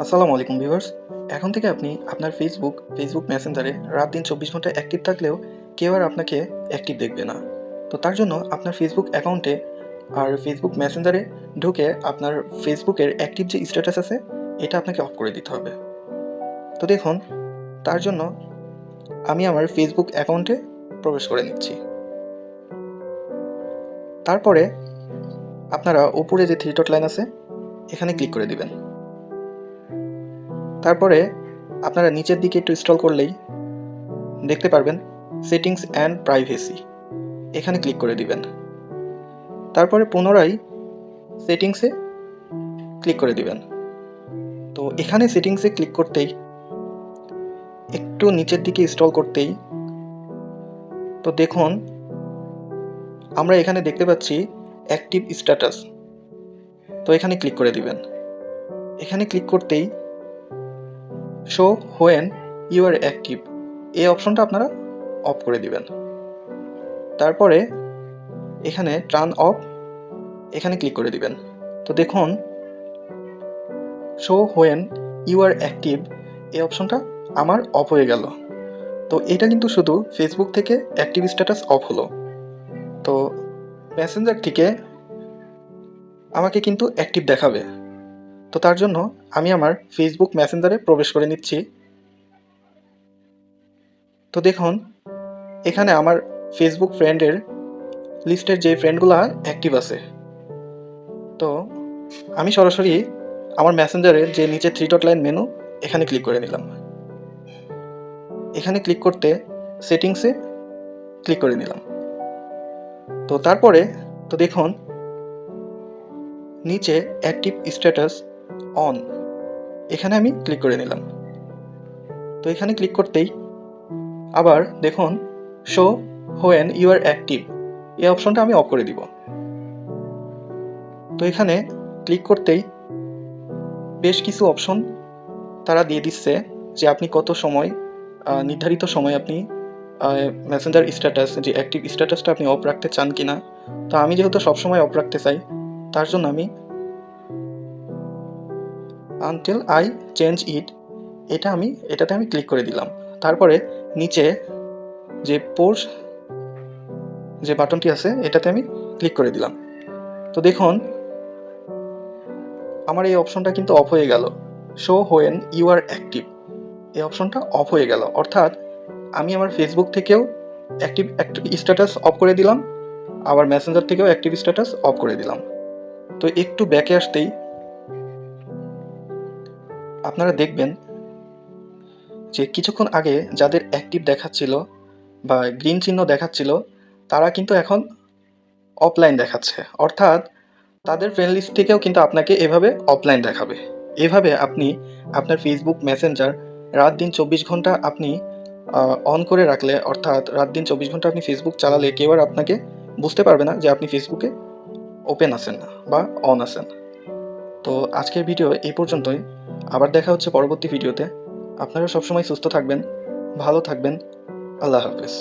আসসালামু আলাইকুম ভিউয়ার্স। এখন থেকে আপনি আপনার ফেসবুক মেসেঞ্জারে রাত দিন 24 ঘন্টা অ্যাক্টিভ থাকলেও কেউ আর আপনাকে অ্যাক্টিভ দেখবে না। তো তার জন্য আপনার ফেসবুক অ্যাকাউন্টে আর ফেসবুক মেসেঞ্জারে ঢুকে আপনার ফেসবুকের অ্যাক্টিভ যে স্ট্যাটাস আছে এটা আপনাকে অফ করে দিতে হবে। তো দেখুন, তার জন্য আমি আমার ফেসবুক অ্যাকাউন্টে প্রবেশ করে নিচ্ছি। তারপরে আপনারা উপরে যে 3 ডট লাইন আছে এখানে ক্লিক করে দিবেন। তারপরে আপনারা নিচের দিকে একটু স্ক্রল করলেই দেখতে পারবেন সেটিংস অ্যান্ড প্রাইভেসি, এখানে ক্লিক করে দিবেন। তারপরে পুনরায় সেটিংসে ক্লিক করে দিবেন। তো এখানে সেটিংসে ক্লিক করতেই একটু নিচের দিকে স্ক্রল করতেই তো দেখুন আমরা এখানে দেখতে পাচ্ছি অ্যাক্টিভ স্ট্যাটাস। তো এখানে ক্লিক করে দিবেন। এখানে ক্লিক করতেই show when you are active, এই অপশনটা আপনারা অফ করে দিবেন। তারপরে এখানে টার্ন অফ, এখানে ক্লিক করে দিবেন। তো দেখুন show when you are active, এই অপশনটা আমার অফ হয়ে গেল। তো এটা কিন্তু শুধু ফেসবুক থেকে অ্যাক্টিভ স্ট্যাটাস অফ হলো, তো মেসেঞ্জার থেকে আমাকে কিন্তু অ্যাক্টিভ দেখাবে। তো তার জন্য আমি আমার ফেসবুক মেসেঞ্জারে প্রবেশ করে নিচ্ছি। তো দেখুন এখানে আমার ফেসবুক ফ্রেন্ডের লিস্টের যে ফ্রেন্ডগুলো অ্যাক্টিভ আছে। তো আমি সরাসরি আমার মেসেঞ্জারের যে নিচে 3 ডট লাইন মেনু এখানে ক্লিক করে নিলাম। এখানে ক্লিক করতে সেটিংসে ক্লিক করে নিলাম। তো তারপরে তো দেখুন নিচে অ্যাক্টিভ স্ট্যাটাস অন, এখানে আমি ক্লিক করে নিলাম। তো এখানে ক্লিক করতেই আবার দেখুন show when you are active, এই অপশনটা আমি অফ করে দিব। তো এখানে ক্লিক করতেই বেশ কিছু অপশন তারা দিয়ে দিচ্ছে যে আপনি কত সময়, নির্ধারিত সময় আপনি মেসেঞ্জার স্ট্যাটাস যে অ্যাক্টিভ স্ট্যাটাসটা আপনি অফ রাখতে চান কি না। তো আমি যেহেতু সবসময় অফ রাখতে চাই, তার জন্য আমি আনটিল আই চেঞ্জ ইট, এটাতে আমি ক্লিক করে দিলাম। তারপরে নিচে যে পোস্ট যে বাটনটি আছে এটাতে আমি ক্লিক করে দিলাম। তো দেখুন আমার এই অপশনটা কিন্তু অফ হয়ে গেল, show when you are active, এই অপশনটা অফ হয়ে গেল। অর্থাৎ আমি আমার ফেসবুক থেকেও অ্যাক্টিভ স্ট্যাটাস অফ করে দিলাম, আবার মেসেঞ্জার থেকেও অ্যাক্টিভ স্ট্যাটাস অফ করে দিলাম। তো একটু ব্যাকে আসতেই আপনারা দেখবেন যে কিছুক্ষণ আগে যাদের অ্যাক্টিভ দেখাচ্ছিল বা গ্রিন চিহ্ন দেখাচ্ছিল তারা কিন্তু এখন অফলাইন দেখাচ্ছে। অর্থাৎ তাদের ফ্রেন্ড লিস্ট থেকেও কিন্তু আপনাকে এভাবে অফলাইন দেখাবে। এভাবে আপনি আপনার ফেসবুক মেসেঞ্জার রাত দিন 24 ঘন্টা আপনি অন করে রাখলে, অর্থাৎ রাত দিন 24 ঘন্টা আপনি ফেসবুক চালালে কেউ আর আপনাকে বুঝতে পারবে না যে আপনি ফেসবুকে ওপেন আছেন বা অন আছেন। তো আজকের ভিডিও এই পর্যন্তই। আবার দেখা হচ্ছে পরবর্তী ভিডিওতে। আপনারা সবসময় সুস্থ থাকবেন, ভালো থাকবেন। আল্লাহ হাফেজ।